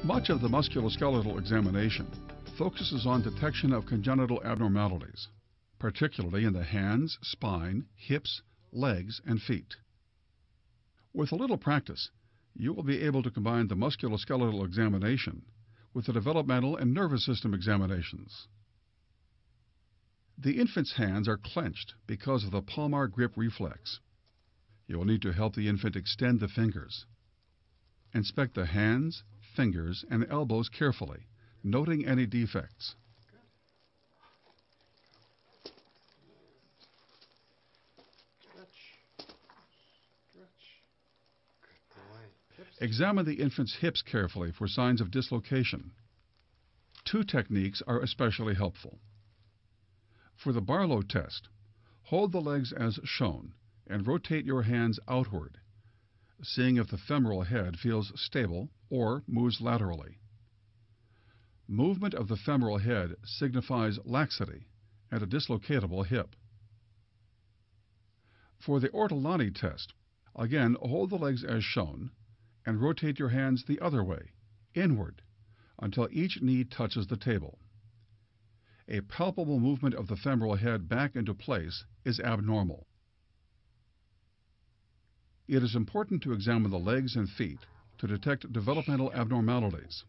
Much of the musculoskeletal examination focuses on detection of congenital abnormalities, particularly in the hands, spine, hips, legs, and feet. With a little practice, you will be able to combine the musculoskeletal examination with the developmental and nervous system examinations. The infant's hands are clenched because of the palmar grip reflex. You will need to help the infant extend the fingers. Inspect the hands, fingers, and elbows carefully, noting any defects. Examine the infant's hips carefully for signs of dislocation. Two techniques are especially helpful. For the Barlow test, hold the legs as shown and rotate your hands outward, seeing if the femoral head feels stable or moves laterally. Movement of the femoral head signifies laxity and a dislocatable hip. For the Ortolani test, again hold the legs as shown and rotate your hands the other way, inward, until each knee touches the table. A palpable movement of the femoral head back into place is abnormal. It is important to examine the legs and feet to detect developmental abnormalities.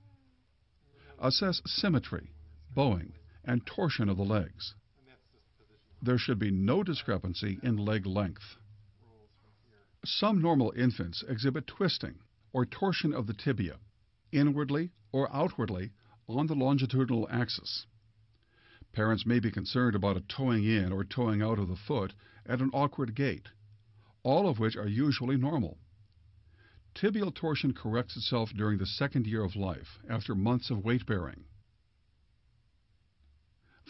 Assess symmetry, bowing, and torsion of the legs. There should be no discrepancy in leg length. Some normal infants exhibit twisting or torsion of the tibia, inwardly or outwardly on the longitudinal axis. Parents may be concerned about a toeing in or toeing out of the foot at an awkward gait, all of which are usually normal. Tibial torsion corrects itself during the second year of life, after months of weight bearing.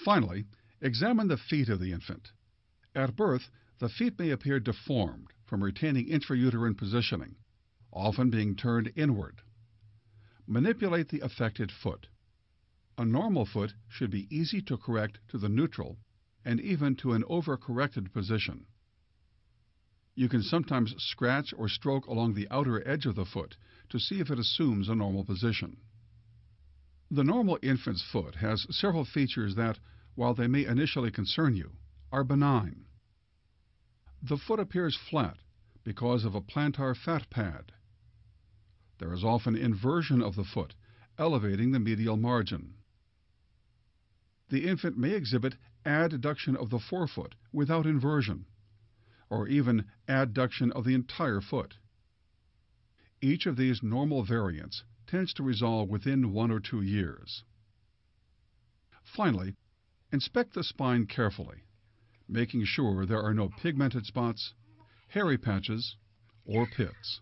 Finally, examine the feet of the infant. At birth, the feet may appear deformed from retaining intrauterine positioning, often being turned inward. Manipulate the affected foot. A normal foot should be easy to correct to the neutral and even to an overcorrected position. You can sometimes scratch or stroke along the outer edge of the foot to see if it assumes a normal position. The normal infant's foot has several features that, while they may initially concern you, are benign. The foot appears flat because of a plantar fat pad. There is often inversion of the foot, elevating the medial margin. The infant may exhibit adduction of the forefoot without inversion, or even adduction of the entire foot. Each of these normal variants tends to resolve within 1 or 2 years. Finally, inspect the spine carefully, making sure there are no pigmented spots, hairy patches, or pits.